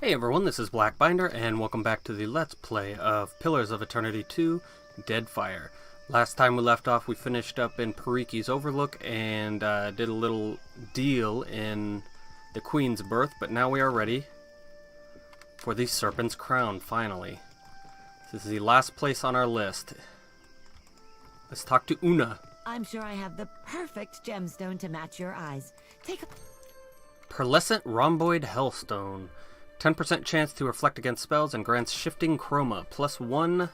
Hey everyone, this is Blackbinder, and welcome back to the Let's Play of Pillars of Eternity 2, Deadfire. Last time we left off, we finished up in Pariki's Overlook and did a little deal in the Queen's Birth, but now we are ready for the Serpent's Crown, finally. This is the last place on our list. Let's talk to Una. I'm sure I have the perfect gemstone to match your eyes. Take a... Pearlescent Rhomboid Hellstone. 10% chance to reflect against spells and grants shifting chroma. Plus 1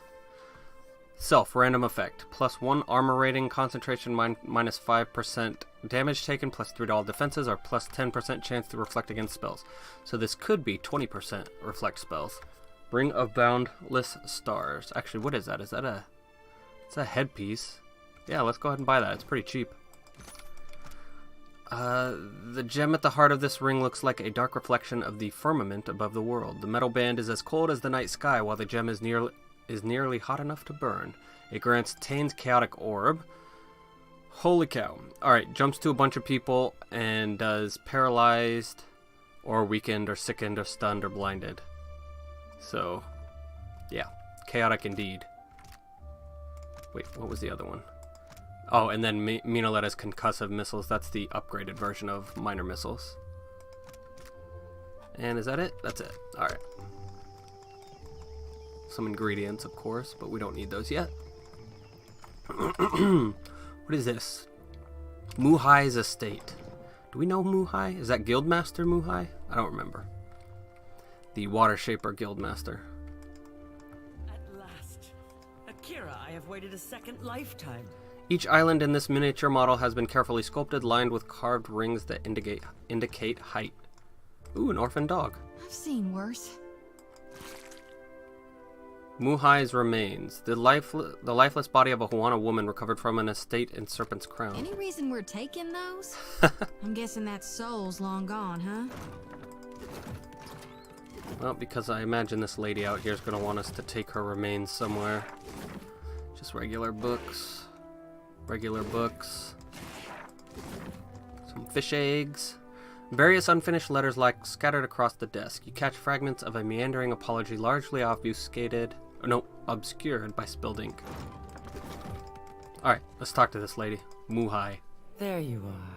self random effect. Plus 1 armor rating, concentration minus 5% damage taken, plus 3 to all defenses, or plus 10% chance to reflect against spells. So this could be 20% reflect spells. Ring of Boundless Stars. Actually, what is that? Is that it's a headpiece. Yeah, let's go ahead and buy that. It's pretty cheap. The gem at the heart of this ring looks like a dark reflection of the firmament above the world. The metal band is as cold as the night sky, while the gem is nearly hot enough to burn. It grants Tane's Chaotic Orb. Holy cow. Alright, jumps to a bunch of people and does paralyzed, or weakened, or sickened, or stunned, or blinded. So, yeah, chaotic indeed. Wait, what was the other one? Oh, and then Minoleta's concussive missiles. That's the upgraded version of minor missiles. And is that it? That's it. Alright. Some ingredients, of course, but we don't need those yet. What is this? Muhai's estate. Do we know Muhai? Is that Guildmaster Muhai? I don't remember. The Water Shaper Guildmaster. At last. Akira, I have waited a second lifetime. Each island in this miniature model has been carefully sculpted, lined with carved rings that indicate height. Ooh, an orphan dog. I've seen worse. Muhai's remains. The lifeless body of a Huana woman recovered from an estate in Serpent's Crown. Any reason we're taking those? I'm guessing that soul's long gone, huh? Well, because I imagine this lady out here is going to want us to take her remains somewhere. Just regular books. Regular books. Some fish eggs. Various unfinished letters lie scattered across the desk. You catch fragments of a meandering apology largely obscured by spilled ink. Alright, let's talk to this lady. Muhai. There you are.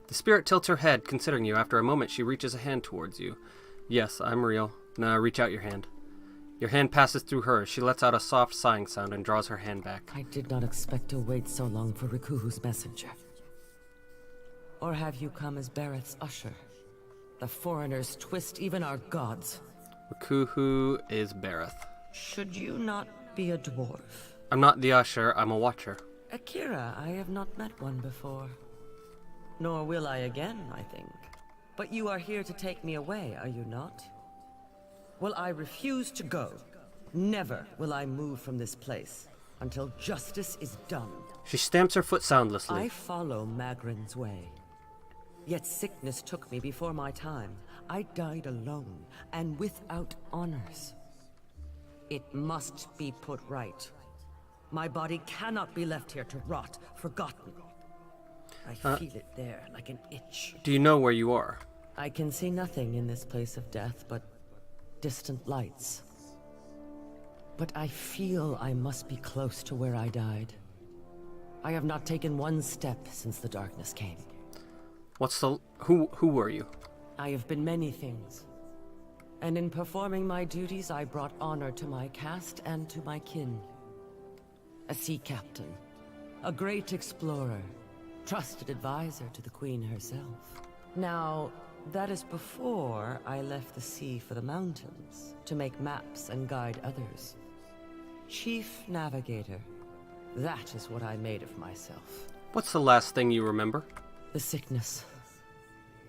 The spirit tilts her head, considering you. After a moment, she reaches a hand towards you. Yes, I'm real. Now reach out your hand. Your hand passes through hers. She lets out a soft sighing sound and draws her hand back. I did not expect to wait so long for Rikuhu's messenger. Or have you come as Bareth's usher? The foreigners twist even our gods. Rikuhu is Bareth. Should you not be a dwarf? I'm not the usher, I'm a watcher. Akira, I have not met one before. Nor will I again, I think. But you are here to take me away, are you not? Well, I refuse to go. Never will I move from this place until justice is done. She stamps her foot soundlessly. I follow Magrin's way. Yet sickness took me before my time. I died alone and without honors. It must be put right. My body cannot be left here to rot, forgotten. I feel it there like an itch. Do you know where you are? I can see nothing in this place of death but distant lights. But I feel I must be close to where I died. I have not taken one step since the darkness came. Who were you? I have been many things. And in performing my duties, I brought honor to my caste and to my kin. A sea captain, a great explorer, trusted advisor to the Queen herself. Now, that is before I left the sea for the mountains, to make maps and guide others. Chief Navigator. That is what I made of myself. What's the last thing you remember? The sickness.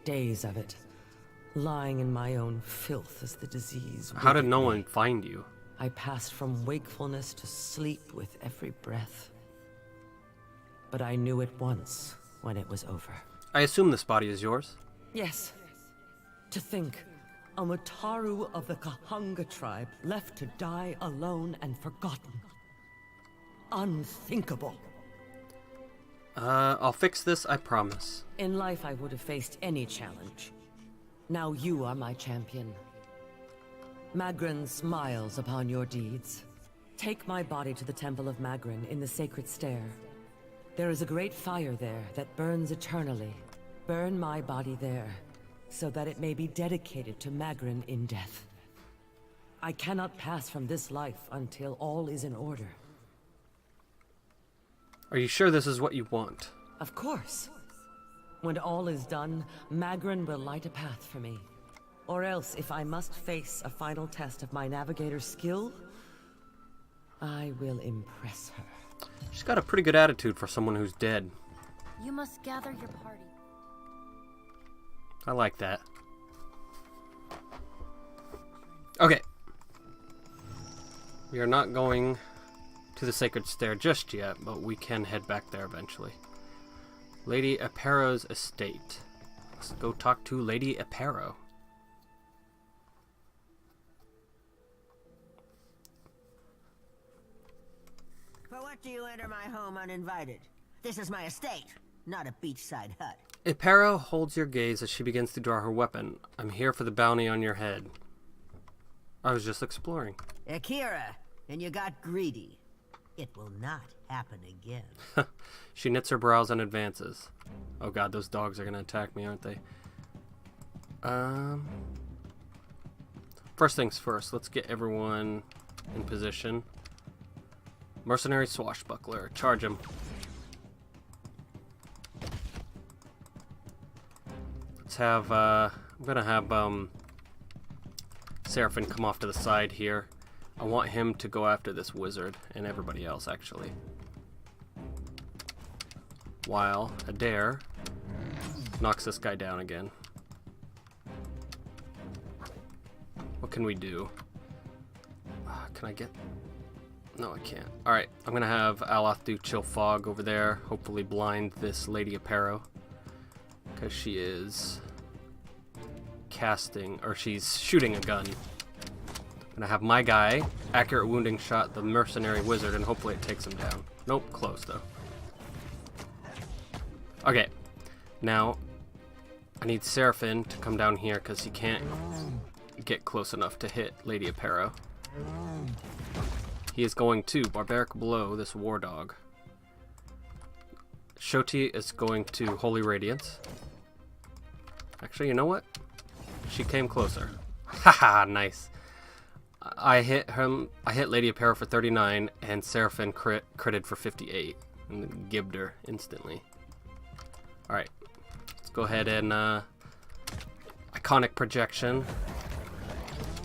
Days of it. Lying in my own filth as the disease. How did no one find you? I passed from wakefulness to sleep with every breath. But I knew it once when it was over. I assume this body is yours? Yes. To think, a Mutaru of the Kahunga tribe left to die alone and forgotten. Unthinkable. I'll fix this, I promise. In life I would have faced any challenge. Now you are my champion. Magrin smiles upon your deeds. Take my body to the Temple of Magrin in the Sacred Stair. There is a great fire there that burns eternally. Burn my body there, so that it may be dedicated to Magrin in death. I cannot pass from this life until all is in order. Are you sure this is what you want? Of course. When all is done, Magrin will light a path for me. Or else, if I must face a final test of my navigator's skill, I will impress her. She's got a pretty good attitude for someone who's dead. You must gather your party. I like that. Okay. We are not going to the Sacred Stair just yet, but we can head back there eventually. Lady Aparo's estate. Let's go talk to Lady Aparo. For what do you enter my home uninvited? This is my estate, not a beachside hut. Aparo holds your gaze as she begins to draw her weapon. I'm here for the bounty on your head. I was just exploring. Akira, and you got greedy. It will not happen again. She knits her brows and advances. Oh god, those dogs are gonna attack me, aren't they? First things first, let's get everyone in position. Mercenary swashbuckler, charge him. Let's have, I'm gonna have, Serpent come off to the side here. I want him to go after this wizard, and everybody else, actually. While Adair knocks this guy down again. What can we do? Can I get... No, I can't. Alright, I'm gonna have Aloth do Chill Fog over there. Hopefully blind this Lady Aparo. Because she is casting, or she's shooting a gun. I'm gonna have my guy accurate wounding shot the mercenary wizard, and hopefully it takes him down. Nope, close though. Okay, now I need Seraphin to come down here because he can't get close enough to hit Lady Aparo. He is going to Barbaric Blow this war dog. Shoti is going to Holy Radiance. Actually, you know what? She came closer. Haha, nice. I hit Lady Aparo for 39, and Seraphin critted for 58, and then gibbed her instantly. Alright, let's go ahead and Iconic Projection.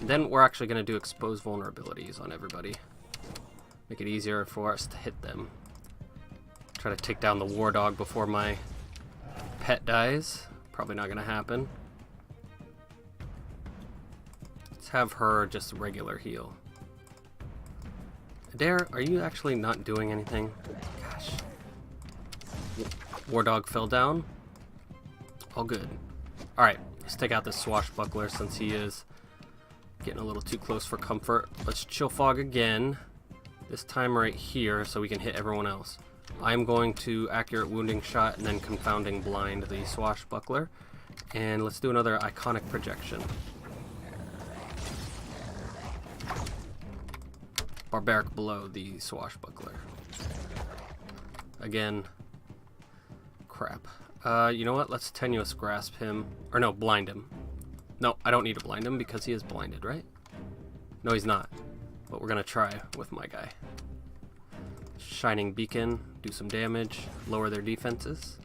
Then we're actually going to do Expose Vulnerabilities on everybody. Make it easier for us to hit them. Try to take down the war dog before my pet dies. Probably not going to happen. Let's have her just regular heal. Adair, are you actually not doing anything? Gosh. War dog fell down. All good. Alright, let's take out this swashbuckler since he is getting a little too close for comfort. Let's Chill Fog again. This time right here so we can hit everyone else. I'm going to accurate wounding shot and then confounding blind the swashbuckler. And let's do another Iconic Projection. Barbaric Blow the swashbuckler. Again. Crap. You know what? Let's Tenuous Grasp him. Or no, blind him. No, I don't need to blind him because he is blinded, right? No, he's not. But we're going to try with my guy. Shining Beacon. Do some damage. Lower their defenses.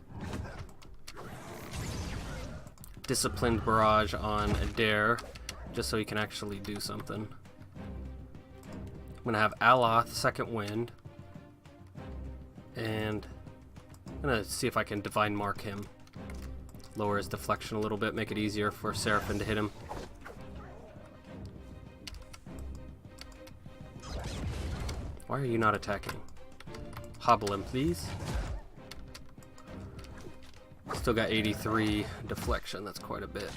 Disciplined Barrage on Adair. Just so he can actually do something. I'm going to have Aloth, Second Wind. And I'm going to see if I can Divine Mark him. Lower his deflection a little bit, make it easier for Seraphin to hit him. Why are you not attacking? Hobble him, please. Still got 83 deflection, that's quite a bit.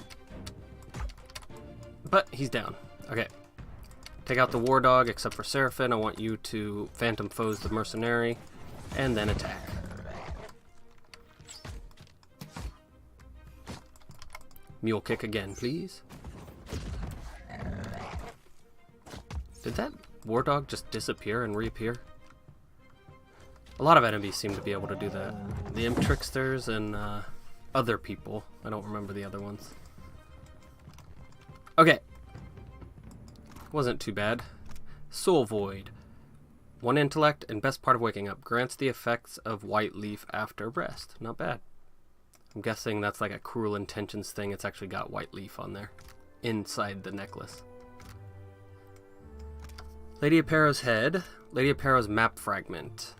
But he's down. Okay. Take out the war dog, except for Seraphin. I want you to Phantom Foes the mercenary, and then attack. Mule kick again, please. Did that war dog just disappear and reappear? A lot of enemies seem to be able to do that. The imp tricksters and other people. I don't remember the other ones. Okay. Wasn't too bad. Soul Void. 1 intellect and best part of waking up. Grants the effects of white leaf after rest. Not bad. I'm guessing that's like a Cruel Intentions thing. It's actually got white leaf on there. Inside the necklace. Lady Aparrow's head. Lady Aparrow's map fragment.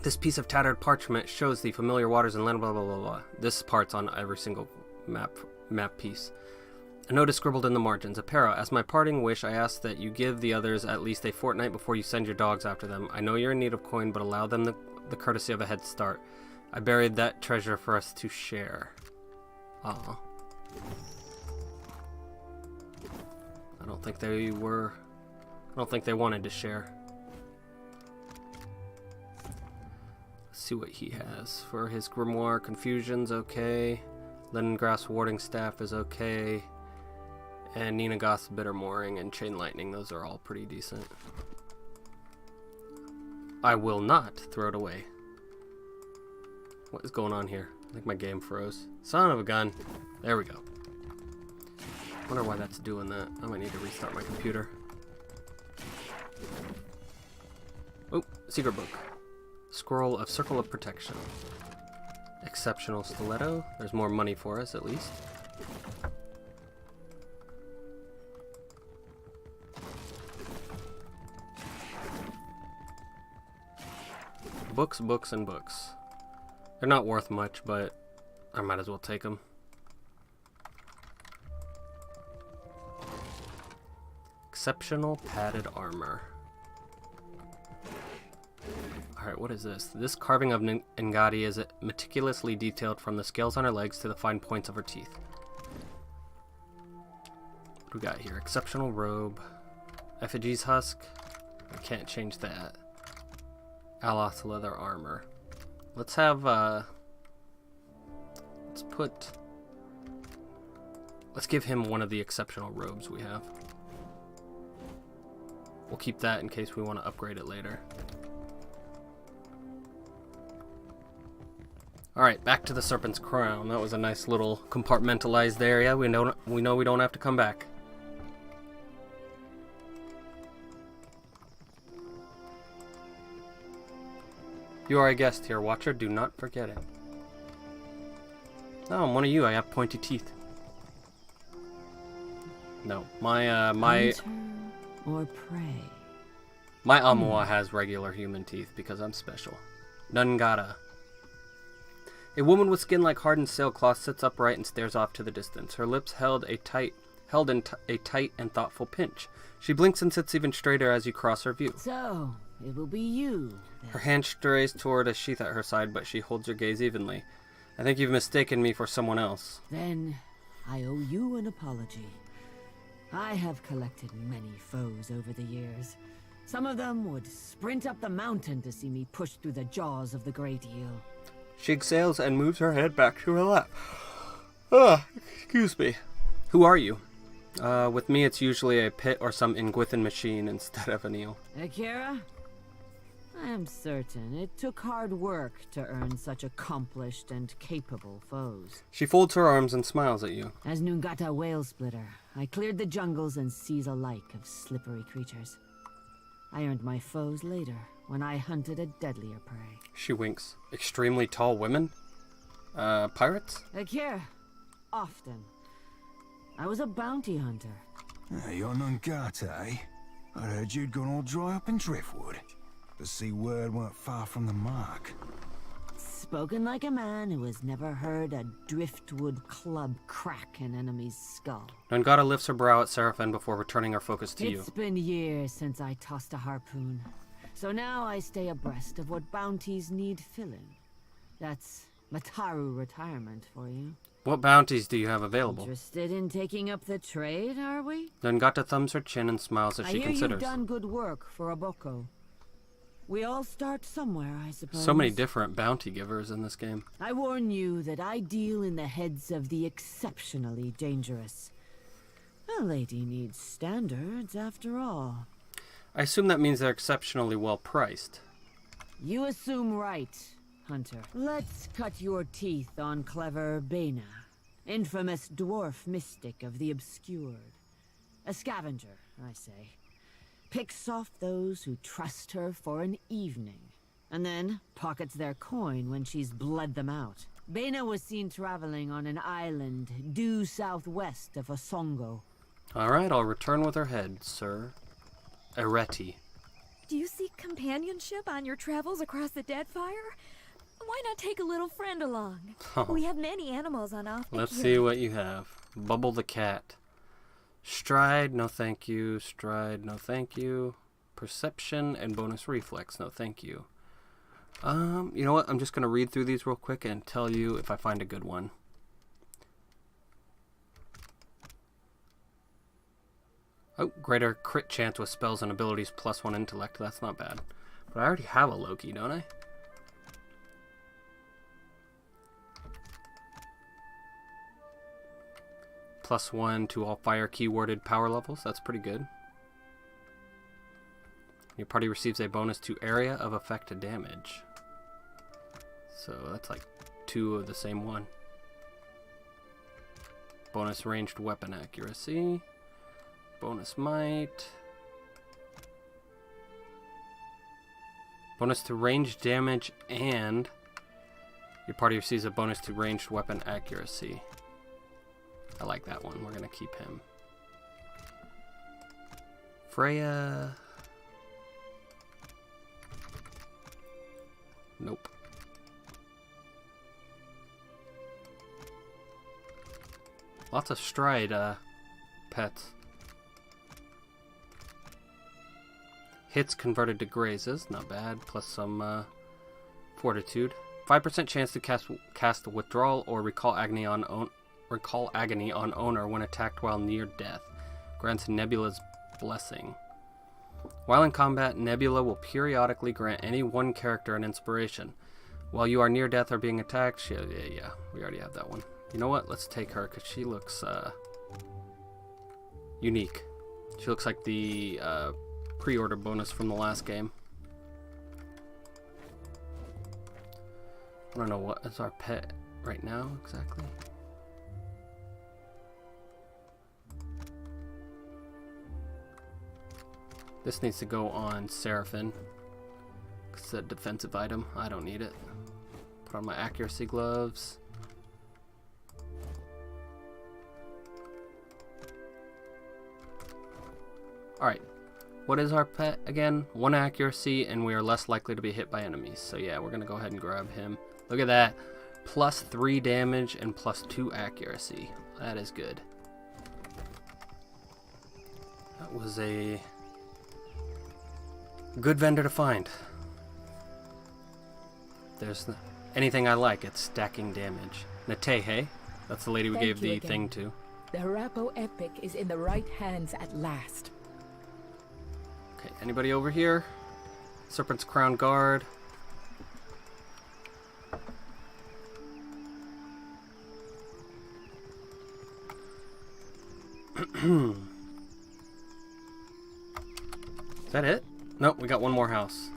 This piece of tattered parchment shows the familiar waters and land blah blah blah blah. This part's on every single map piece. A note is scribbled in the margins. Aparrow, as my parting wish, I ask that you give the others at least a fortnight before you send your dogs after them. I know you're in need of coin, but allow them the courtesy of a head start. I buried that treasure for us to share. Aw. I don't think they wanted to share. Let's see what he has. For his grimoire, confusion's okay. Leningrass warding staff is okay. And Nina Goth's bitter mooring and chain lightning, those are all pretty decent. I will not throw it away. What is going on here? I think my game froze. Son of a gun. There we go. Wonder why that's doing that. I might need to restart my computer. Oh, secret book. Scroll of Circle of Protection. Exceptional stiletto. There's more money for us, at least. Books, books, and books. They're not worth much, but I might as well take them. Exceptional padded armor. Alright, what is this? This carving of Ngati is meticulously detailed from the scales on her legs to the fine points of her teeth. What do we got here? Exceptional robe. Effigy's husk. I can't change that. Aloth leather armor. Let's have, let's give him one of the exceptional robes we have. We'll keep that in case we want to upgrade it later. Alright, back to the Serpent's Crown. That was a nice little compartmentalized area. We know we don't have to come back. You are a guest here, Watcher. Do not forget it. Oh, I'm one of you. I have pointy teeth. No, my Hunter or prey? my Amua has regular human teeth because I'm special. Nungata. A woman with skin like hardened sailcloth sits upright and stares off to the distance. Her lips held in a tight and thoughtful pinch. She blinks and sits even straighter as you cross her view. So, it will be you, then. Her hand strays toward a sheath at her side, but she holds her gaze evenly. I think you've mistaken me for someone else. Then, I owe you an apology. I have collected many foes over the years. Some of them would sprint up the mountain to see me push through the jaws of the Great Eel. She exhales and moves her head back to her lap. Excuse me. Who are you? With me it's usually a pit or some Ingwithan machine instead of an eel. Akira? I am certain it took hard work to earn such accomplished and capable foes. She folds her arms and smiles at you. As Nungata Whale Splitter, I cleared the jungles and seas alike of slippery creatures. I earned my foes later, when I hunted a deadlier prey. She winks. Extremely tall women? Pirates? Akira, often. I was a bounty hunter. You're Nungata, eh? I heard you'd gone all dry up in Driftwood. The sea word weren't far from the mark. Spoken like a man who has never heard a driftwood club crack an enemy's skull. Nungata lifts her brow at Seraphin before returning her focus to you. It's been years since I tossed a harpoon, so now I stay abreast of what bounties need filling. That's Mataru retirement for you. What bounties do you have available? Interested in taking up the trade, are we? Nungata thumbs her chin and smiles as she I hear considers. you've done good work for a Boko. We all start somewhere, I suppose. So many different bounty givers in this game. I warn you that I deal in the heads of the exceptionally dangerous. A lady needs standards, after all. I assume that means they're exceptionally well priced. You assume right, Hunter. Let's cut your teeth on clever Bena, infamous dwarf mystic of the obscured. A scavenger, I say. Picks off those who trust her for an evening, and then pockets their coin when she's bled them out. Bena was seen traveling on an island due southwest of Osongo. Alright, I'll return with her head, sir. Areti. Do you seek companionship on your travels across the Deadfire? Why not take a little friend along? Oh. We have many animals on offer. Let's see what you have. Bubble the cat. Stride, no thank you. Stride, no thank you. Perception and bonus reflex, no thank you. You know what? I'm just going to read through these real quick and tell you if I find a good one. Oh, greater crit chance with spells and abilities +1 intellect. That's not bad. But I already have a Loki, don't I? +1 to all fire keyworded power levels. That's pretty good. Your party receives a bonus to area of effect damage. So that's like 2 of the same one. Bonus ranged weapon accuracy. Bonus might. Bonus to ranged damage, and your party receives a bonus to ranged weapon accuracy. I like that one. We're going to keep him. Freya. Nope. Lots of stride pets. Hits converted to grazes, not bad, plus some fortitude. 5% chance to cast withdrawal or recall agony on owner when attacked while near death. Grants Nebula's blessing. While in combat, Nebula will periodically grant any one character an inspiration. While you are near death or being attacked, yeah, we already have that one. You know what? Let's take her because she looks unique. She looks like the pre-order bonus from the last game. I don't know what is our pet right now exactly. This needs to go on Seraphin. It's a defensive item. I don't need it. Put on my accuracy gloves. Alright. What is our pet again? 1 accuracy, and we are less likely to be hit by enemies. So yeah, we're going to go ahead and grab him. Look at that. +3 damage and +2 accuracy. That is good. That was a good vendor to find. There's anything I like, it's stacking damage. Netehe, that's the lady we gave the thing to. The Harapo epic is in the right hands at last. Okay, anybody over here? Serpent's Crown Guard. Is that it? Nope, we got one more house.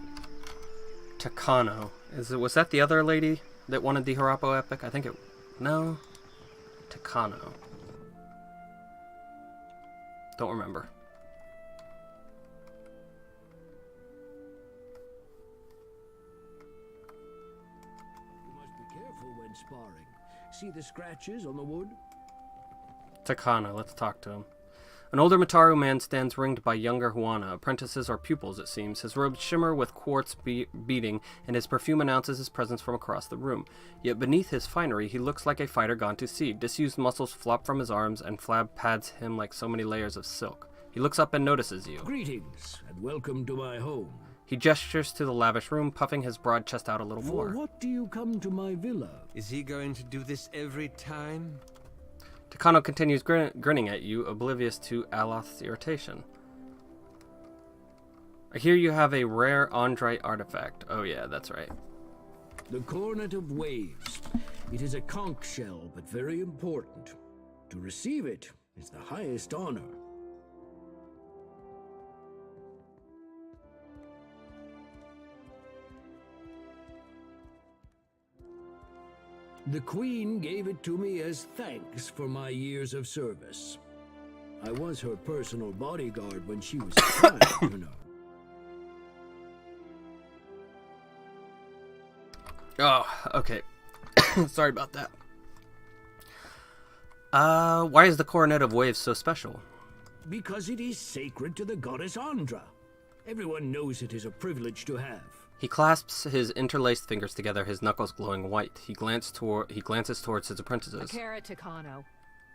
Takano. Was that the other lady that wanted the Harapo epic? I think it... No. Takano. Don't remember. You must be careful when sparring. See the scratches on the wood? Takano, let's talk to him. An older Mataru man stands ringed by younger Huana, apprentices or pupils it seems. His robes shimmer with quartz beading, and his perfume announces his presence from across the room. Yet beneath his finery, he looks like a fighter gone to sea. Disused muscles flop from his arms, and flab pads him like so many layers of silk. He looks up and notices you. Greetings, and welcome to my home. He gestures to the lavish room, puffing his broad chest out a little more. For what do you come to my villa? Is he going to do this every time? Takano continues grinning at you, oblivious to Aloth's irritation. I hear you have a rare Andrite artifact. Oh yeah, that's right. The Cornet of Waves. It is a conch shell, but very important. To receive it, is the highest honor. The Queen gave it to me as thanks for my years of service. I was her personal bodyguard when she was a child, you know. Oh, okay. Sorry about that. Why is the Coronet of Waves so special? Because it is sacred to the goddess Andra. Everyone knows it is a privilege to have. He clasps his interlaced fingers together, his knuckles glowing white. He glances towards his apprentices. Akira Takano.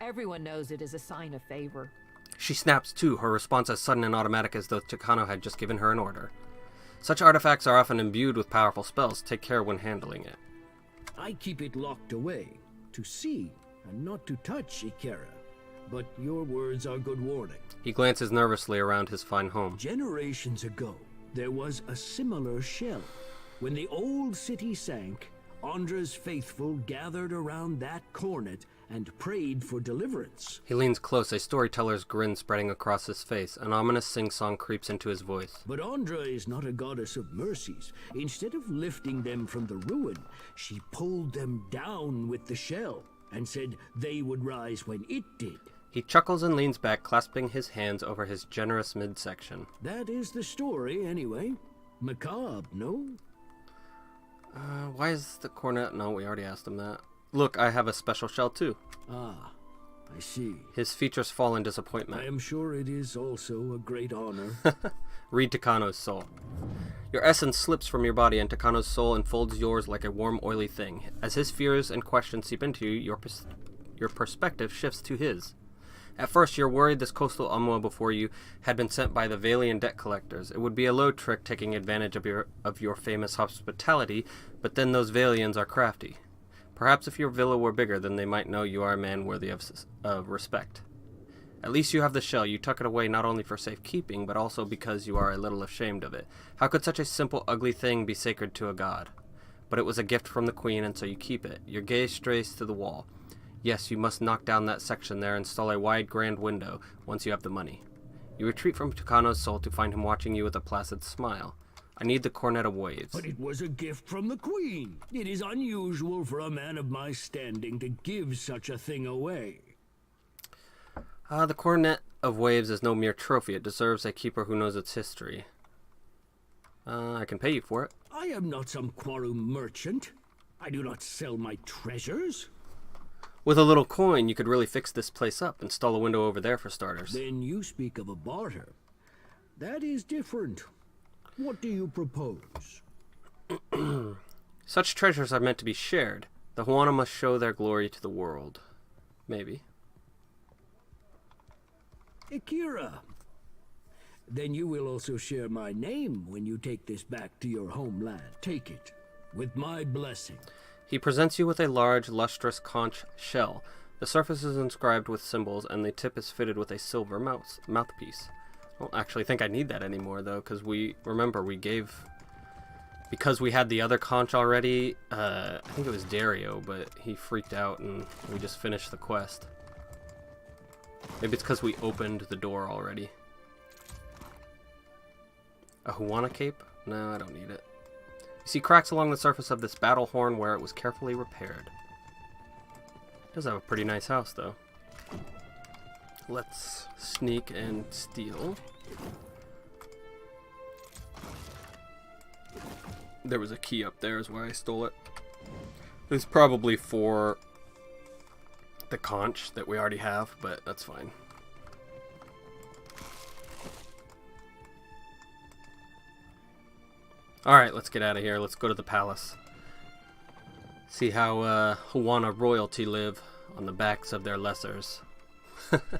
Everyone knows it is a sign of favor. She snaps too, her response as sudden and automatic as though Takano had just given her an order. Such artifacts are often imbued with powerful spells. Take care when handling it. I keep it locked away, to see and not to touch, Ikera. But your words are good warning. He glances nervously around his fine home. Generations ago, there was a similar shell. When the old city sank, Andra's faithful gathered around that cornet and prayed for deliverance. He leans close, a storyteller's grin spreading across his face. An ominous sing-song creeps into his voice. But Andra is not a goddess of mercies. Instead of lifting them from the ruin, she pulled them down with the shell and said they would rise when it did. He chuckles and leans back, clasping his hands over his generous midsection. That is the story, anyway. Macabre, no? Why is the cornet... No, we already asked him that. Look, I have a special shell too. Ah, I see. His features fall in disappointment. I am sure it is also a great honor. Read Takano's soul. Your essence slips from your body, and Takano's soul enfolds yours like a warm, oily thing. As his fears and questions seep into you, your perspective shifts to his. At first, you're worried this coastal Umwa before you had been sent by the Valian debt collectors. It would be a low trick taking advantage of your famous hospitality, but then those Valians are crafty. Perhaps if your villa were bigger, then they might know you are a man worthy of respect. At least you have the shell. You tuck it away not only for safekeeping, but also because you are a little ashamed of it. How could such a simple, ugly thing be sacred to a god? But it was a gift from the Queen, and so you keep it. Your gaze strays to the wall. Yes, you must knock down that section there, install a wide, grand window, once you have the money. You retreat from Takano's soul to find him watching you with a placid smile. I need the Cornet of Waves. But it was a gift from the Queen. It is unusual for a man of my standing to give such a thing away. The Cornet of Waves is no mere trophy. It deserves a keeper who knows its history. I can pay you for it. I am not some Quaru merchant. I do not sell my treasures. With a little coin, you could really fix this place up. Install a window over there for starters. Then you speak of a barter. That is different. What do you propose? Such treasures are meant to be shared. The Huana must show their glory to the world. Maybe. Akira. Then you will also share my name when you take this back to your homeland. Take it, with my blessing. He presents you with a large, lustrous conch shell. The surface is inscribed with symbols, and the tip is fitted with a silver mouthpiece. I don't actually think I need that anymore, though, because we had the other conch already. I think it was Dario, but he freaked out, and we just finished the quest. Maybe it's because we opened the door already. A Huana cape? No, I don't need it. You see cracks along the surface of this battle horn where it was carefully repaired. It does have a pretty nice house, though. Let's sneak and steal. There was a key up there is why I stole it. It's probably for the conch that we already have, but that's fine. Alright, let's get out of here. Let's go to the palace. See how Huana royalty live on the backs of their lessers. We'll be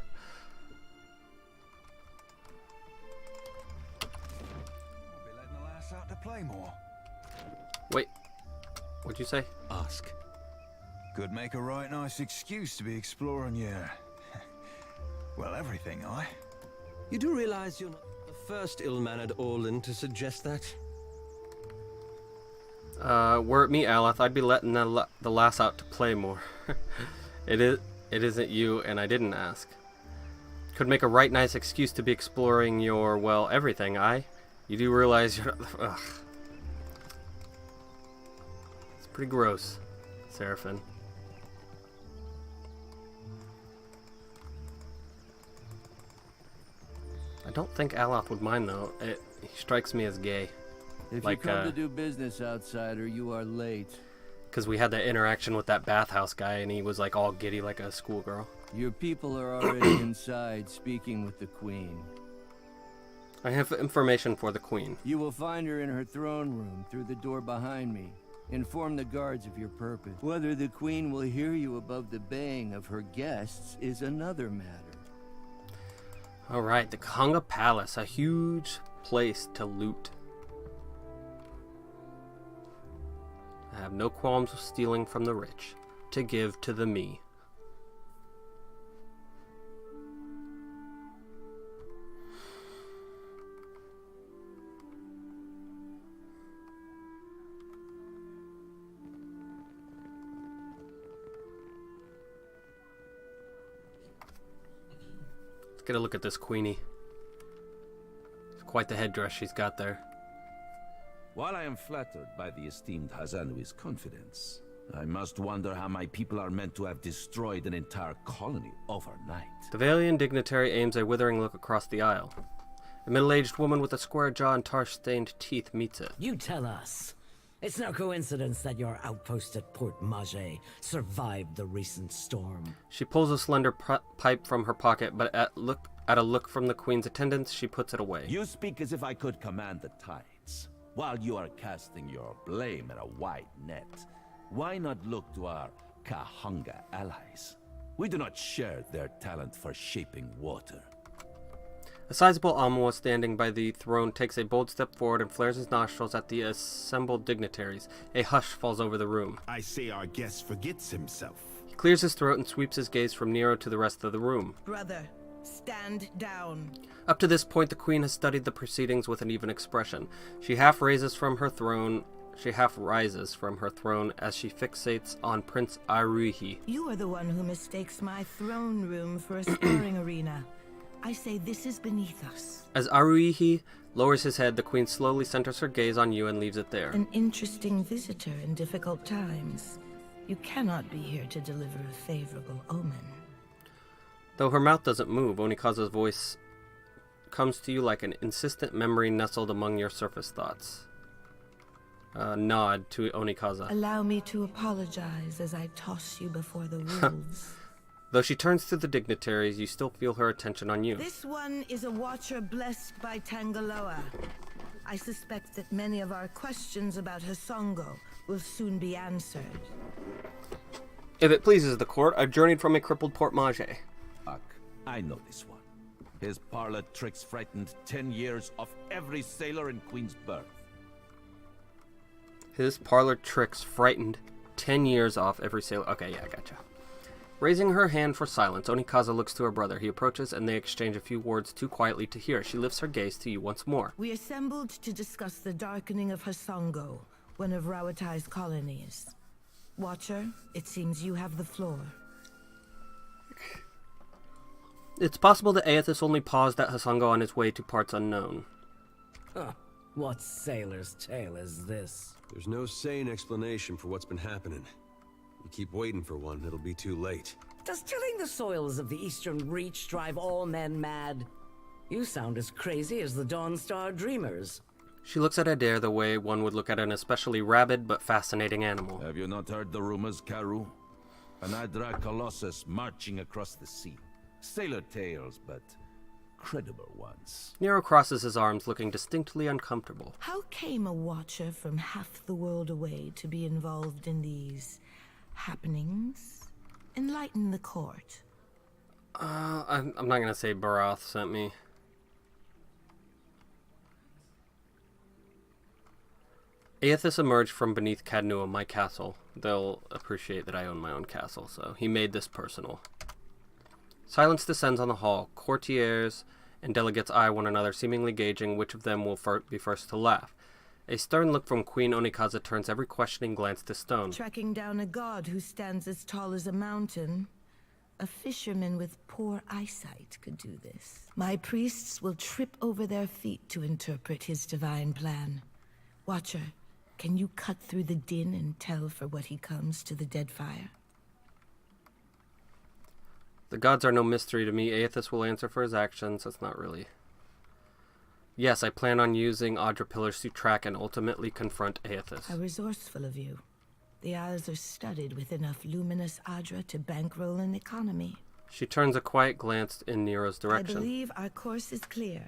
letting the lass out to play more. Wait, what'd you say? Ask. Could make a right nice excuse to be exploring your... well, everything, You do realize you're not the first ill-mannered Orlan to suggest that? Were it me, Aleth, I'd be letting the lass out to play more. It isn't you, and I didn't ask. Could make a right nice excuse to be exploring your, well, everything, aye? You do realize you're... Ugh. It's pretty gross, Seraphin. I don't think Aloth would mind, though. He strikes me as gay. If like, you come to do business, outsider, you are late. Because we had that interaction with that bathhouse guy, and he was like all giddy like a schoolgirl. Your people are already inside, speaking with the Queen. I have information for the Queen. You will find her in her throne room, through the door behind me. Inform the guards of your purpose. Whether the Queen will hear you above the baying of her guests is another matter. Alright, the Kahanga Palace, a huge place to loot. I have no qualms with stealing from the rich, to give to the me. Let's get a look at this Queenie. It's quite the headdress she's got there. While I am flattered by the esteemed Hazanui's confidence, I must wonder how my people are meant to have destroyed an entire colony overnight. The Valian dignitary aims a withering look across the aisle. A middle-aged woman with a square jaw and tar-stained teeth meets it. You tell us. It's no coincidence that your outpost at Port Mage survived the recent storm. She pulls a slender pipe from her pocket, but at a look from the Queen's attendants, she puts it away. You speak as if I could command the tides. While you are casting your blame in a wide net, why not look to our Kahanga allies? We do not share their talent for shaping water. A sizable Amwa standing by the throne takes a bold step forward and flares his nostrils at the assembled dignitaries. A hush falls over the room. I say our guest forgets himself. He clears his throat and sweeps his gaze from Nero to the rest of the room. Brother, stand down. Up to this point, the Queen has studied the proceedings with an even expression. She half rises from her throne as she fixates on Prince Aruhi. You are the one who mistakes my throne room for a sparring arena. I say this is beneath us. As Aruhi lowers his head, the Queen slowly centers her gaze on you and leaves it there. An interesting visitor in difficult times. You cannot be here to deliver a favorable omen. Though her mouth doesn't move, Onikaza's voice comes to you like an insistent memory nestled among your surface thoughts. Nod to Onikaza. Allow me to apologize as I toss you before the wolves. Though she turns to the dignitaries, you still feel her attention on you. This one is a watcher blessed by Tangaloa. I suspect that many of our questions about Hasongo will soon be answered. If it pleases the court, I've journeyed from a crippled Port Mage. I know this one. His parlor tricks frightened 10 years of every sailor in Queensburg. His parlor tricks frightened 10 years off every sailor. Okay, yeah, I gotcha. Raising her hand for silence, Onikaza looks to her brother. He approaches and they exchange a few words too quietly to hear. She lifts her gaze to you once more. We assembled to discuss the darkening of Hasongo, one of Rawatai's colonies. Watcher, it seems you have the floor. It's possible that Aethys only paused at Hasongo on his way to parts unknown. Huh. What sailor's tale is this? There's no sane explanation for what's been happening. You keep waiting for one, it'll be too late. Does tilling the soils of the Eastern Reach drive all men mad? You sound as crazy as the Dawnstar Dreamers. She looks at Adair the way one would look at an especially rabid but fascinating animal. Have you not heard the rumors, Karu? An Adra Colossus marching across the sea. Sailor tales, but credible ones. Nero crosses his arms, looking distinctly uncomfortable. How came a watcher from half the world away to be involved in these happenings? Enlighten the court. I'm not gonna say Barath sent me. Aethys emerged from beneath Cadnua, my castle. They'll appreciate that I own my own castle, so he made this personal. Silence descends on the hall. Courtiers and delegates eye one another, seemingly gauging which of them will be first to laugh. A stern look from Queen Onikaza turns every questioning glance to stone. Tracking down a god who stands as tall as a mountain. A fisherman with poor eyesight could do this. My priests will trip over their feet to interpret his divine plan. Watcher, can you cut through the din and tell for what he comes to the Deadfire? The gods are no mystery to me. Aethys will answer for his actions. That's not really... Yes, I plan on using Audra Pillars to track and ultimately confront Aethys. How resourceful of you. The Isles are studded with enough luminous Audra to bankroll an economy. She turns a quiet glance in Nero's direction. I believe our course is clear.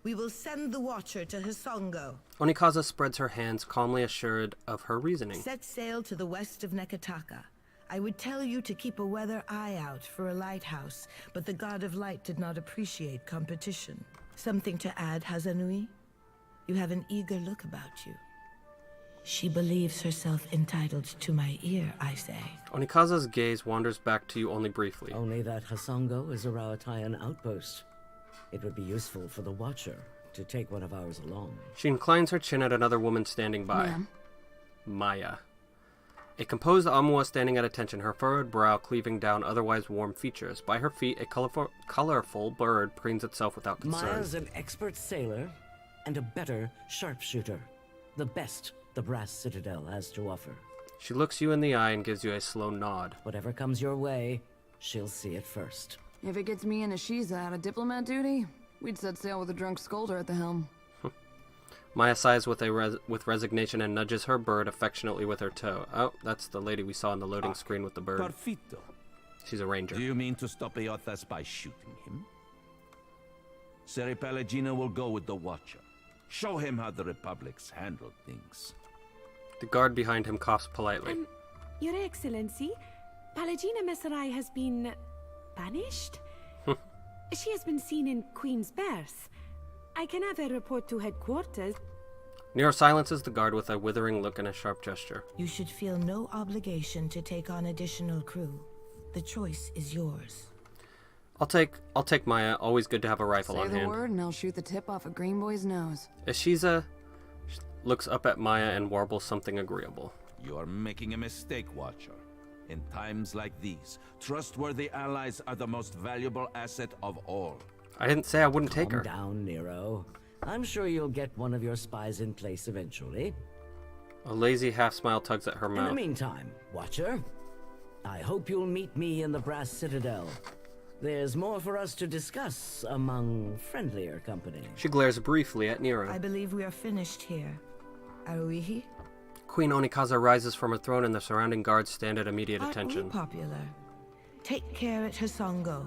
We will send the Watcher to Hisongo. Onikaza spreads her hands, calmly assured of her reasoning. Set sail to the west of Neketaka. I would tell you to keep a weather eye out for a lighthouse, but the God of Light did not appreciate competition. Something to add, Hazanui? You have an eager look about you. She believes herself entitled to my ear, I say. Onikaza's gaze wanders back to you only briefly. Only that Hisongo is a Rauatayan outpost. It would be useful for the Watcher to take one of ours along. She inclines her chin at another woman standing by. Ma'am. Maya. A composed Amua standing at attention, her furrowed brow cleaving down otherwise warm features. By her feet, a colorful bird preens itself without concern. Maya's an expert sailor and a better sharpshooter. The best the Brass Citadel has to offer. She looks you in the eye and gives you a slow nod. Whatever comes your way, she'll see it first. If it gets me and Ashiza out of diplomat duty, we'd set sail with a drunk scolder at the helm. Maya sighs with resignation and nudges her bird affectionately with her toe. Oh, that's the lady we saw on the loading screen with the bird. Perfito. She's a ranger. Do you mean to stop Aethys by shooting him? Seri Pelagina will go with the Watcher. Show him how the Republic's handled things. The guard behind him coughs politely. Your Excellency, Palagina Messerai has been... banished? She has been seen in Queen's Berth. I can have a report to headquarters. Nero silences the guard with a withering look and a sharp gesture. You should feel no obligation to take on additional crew. The choice is yours. I'll take Maya. Always good to have a rifle on hand. Say the word and I'll shoot the tip off a Green Boy's nose. Ashiza looks up at Maya and warbles something agreeable. You are making a mistake, Watcher. In times like these, trustworthy allies are the most valuable asset of all. I didn't say I wouldn't take her. Calm down, Nero. I'm sure you'll get one of your spies in place eventually. A lazy half-smile tugs at her mouth. In the meantime, Watcher, I hope you'll meet me in the Brass Citadel. There's more for us to discuss among friendlier company. She glares briefly at Nero. I believe we are finished here. Aruihi? Queen Onikaza rises from her throne and the surrounding guards stand at immediate attention. Aren't we popular? Take care at Hisongo.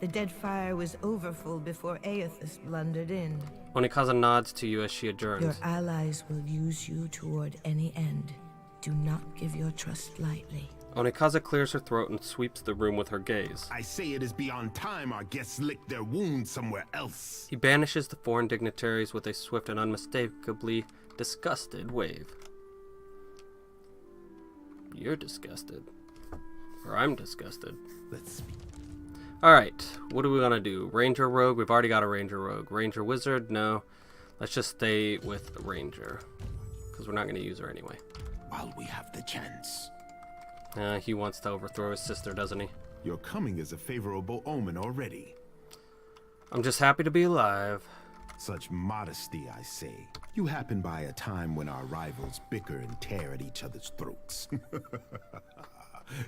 The Deadfire was overfull before Aethys blundered in. Onikaza nods to you as she adjourns. Your allies will use you toward any end. Do not give your trust lightly. Onikaza clears her throat and sweeps the room with her gaze. I say it is beyond time our guests lick their wounds somewhere else. He banishes the foreign dignitaries with a swift and unmistakably disgusted wave. You're disgusted. Or I'm disgusted. Let's speak. Alright, what are we gonna do? Ranger Rogue? We've already got a Ranger Rogue. Ranger Wizard? No. Let's just stay with the Ranger. Because we're not gonna use her anyway. While we have the chance. He wants to overthrow his sister, doesn't he? Your coming is a favorable omen already. I'm just happy to be alive. Such modesty, I say. You happen by a time when our rivals bicker and tear at each other's throats.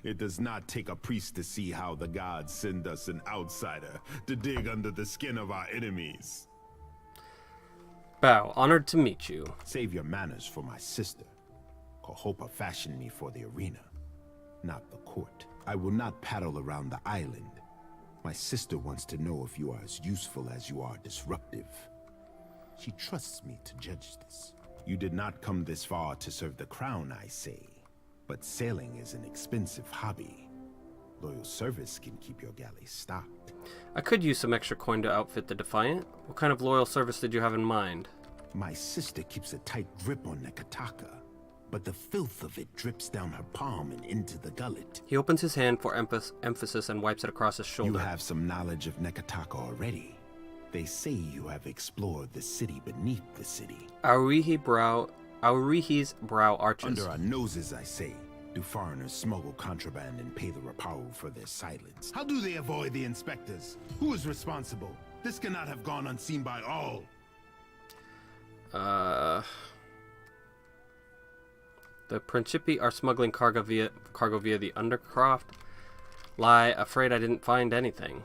It does not take a priest to see how the gods send us an outsider to dig under the skin of our enemies. Bow, honored to meet you. Save your manners for my sister. Kohopa fashioned me for the arena, not the court. I will not paddle around the island. My sister wants to know if you are as useful as you are disruptive. She trusts me to judge this. You did not come this far to serve the crown, I say. But sailing is an expensive hobby. Loyal service can keep your galley stocked. I could use some extra coin to outfit the Defiant. What kind of loyal service did you have in mind? My sister keeps a tight grip on Neketaka, but the filth of it drips down her palm and into the gullet. He opens his hand for emphasis and wipes it across his shoulder. You have some knowledge of Neketaka already. They say you have explored the city beneath the city. Aurihi's brow arches. Under our noses, I say. Do foreigners smuggle contraband and pay the Rapau for their silence? How do they avoid the inspectors? Who is responsible? This cannot have gone unseen by all. The Principi are smuggling cargo via the Undercroft. Lie, afraid I didn't find anything.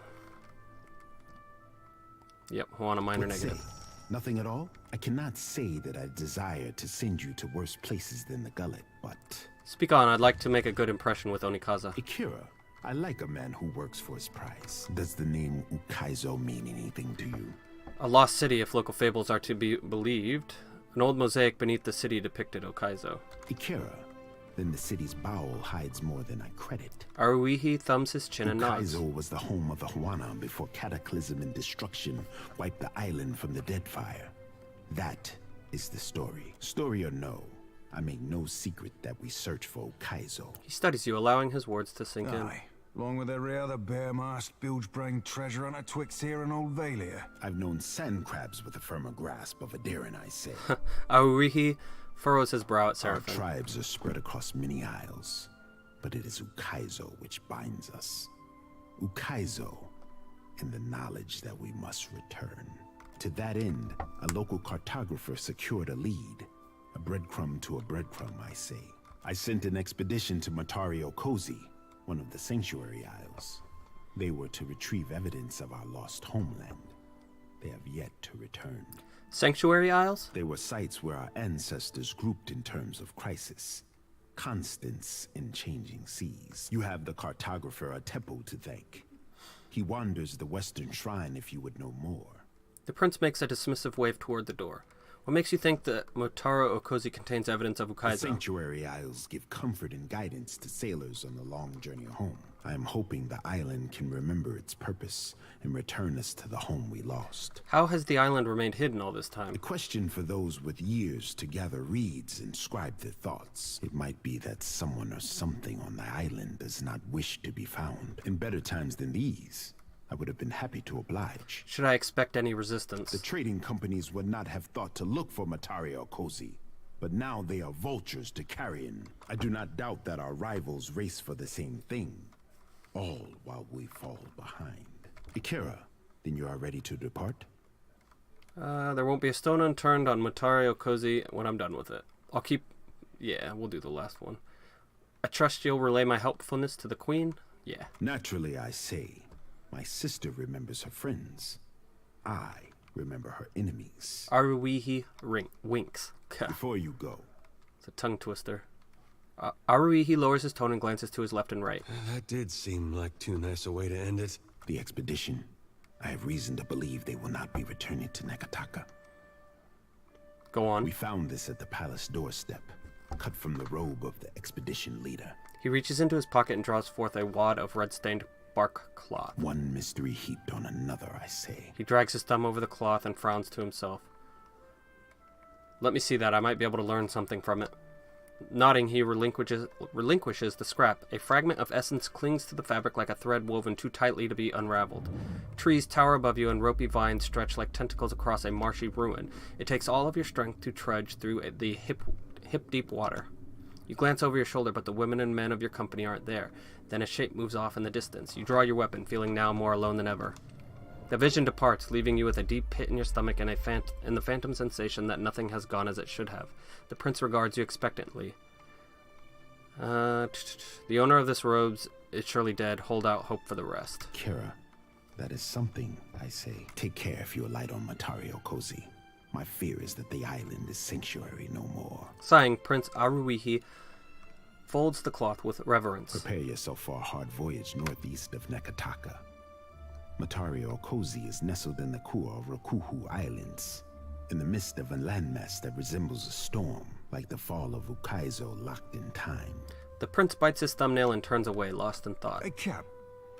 Yep, want a minor negative. Nothing at all? I cannot say that I desire to send you to worse places than the Gullet, but... Speak on, I'd like to make a good impression with Onikaza. Ikira, I like a man who works for his prize. Does the name Ukaizo mean anything to you? A lost city, if local fables are to be believed. An old mosaic beneath the city depicted Okaizo. Ikira, then the city's bowel hides more than I credit. Aruihi thumbs his chin and nods. Ukaizo was the home of the Huana before cataclysm and destruction wiped the island from the Deadfire. That is the story. Story or no, I make no secret that we search for Ukaizo. He studies you, allowing his words to sink in. Along with every other bare-masked, bilge-brained treasure hunter twixt here and Old Valia. I've known sand crabs with a firmer grasp of a daring, I say. Aruihi furrows his brow at Serpent. Our tribes are spread across many isles, but it is Ukaizo which binds us. Ukaizo, and the knowledge that we must return. To that end, a local cartographer secured a lead. A breadcrumb to a breadcrumb, I say. I sent an expedition to Matario Kozi, one of the Sanctuary Isles. They were to retrieve evidence of our lost homeland. They have yet to return. Sanctuary Isles? They were sites where our ancestors grouped in terms of crisis. Constants in changing seas. You have the cartographer Atepo to thank. He wanders the western shrine if you would know more. The prince makes a dismissive wave toward the door. What makes you think that Motaro Okozi contains evidence of Ukaizo? The Sanctuary Isles give comfort and guidance to sailors on the long journey home. I am hoping the island can remember its purpose and return us to the home we lost. How has the island remained hidden all this time? A question for those with years to gather reeds and scribe their thoughts. It might be that someone or something on the island does not wish to be found. In better times than these, I would have been happy to oblige. Should I expect any resistance? The trading companies would not have thought to look for Matario Kozi, but now they are vultures to carrion. I do not doubt that our rivals race for the same thing, all while we fall behind. Ikira, then you are ready to depart? There won't be a stone unturned on Matario Kozi when I'm done with it. I'll keep... Yeah, we'll do the last one. I trust you'll relay my helpfulness to the queen? Yeah. Naturally, I say. My sister remembers her friends. I remember her enemies. Aruihi winks. Before you go. It's a tongue twister. Aruihi lowers his tone and glances to his left and right. That did seem like too nice a way to end it. The expedition. I have reason to believe they will not be returning to Neketaka. Go on. We found this at the palace doorstep, cut from the robe of the expedition leader. He reaches into his pocket and draws forth a wad of red-stained bark cloth. One mystery heaped on another, I say. He drags his thumb over the cloth and frowns to himself. Let me see that. I might be able to learn something from it. Nodding, he relinquishes the scrap. A fragment of essence clings to the fabric like a thread woven too tightly to be unraveled. Trees tower above you and ropey vines stretch like tentacles across a marshy ruin. It takes all of your strength to trudge through the hip-deep water. You glance over your shoulder, but the women and men of your company aren't there. Then a shape moves off in the distance. You draw your weapon, feeling now more alone than ever. The vision departs, leaving you with a deep pit in your stomach and the phantom sensation that nothing has gone as it should have. The prince regards you expectantly. The owner of this robes is surely dead. Hold out hope for the rest. Kira, that is something, I say. Take care if you alight on Matario Kozi. My fear is that the island is sanctuary no more. Sighing, Prince Aruihi folds the cloth with reverence. Prepare yourself for a hard voyage northeast of Neketaka. Matario Kozi is nestled in the Kua Rakuhu Islands, in the midst of a landmass that resembles a storm, like the fall of Ukaizo locked in time. The prince bites his thumbnail and turns away, lost in thought. Hey, Cap,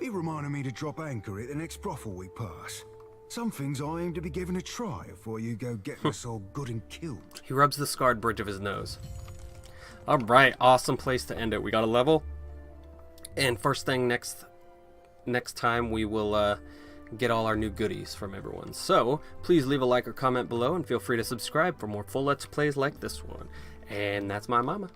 be reminding me to drop anchor at the next brothel we pass. Some things I aim to be given a try before you go getting us all good and killed. He rubs the scarred bridge of his nose. Alright, awesome place to end it. We got a level. And first thing next time we will get all our new goodies from everyone. So, please leave a like or comment below and feel free to subscribe for more full Let's Plays like this one. And that's my mama.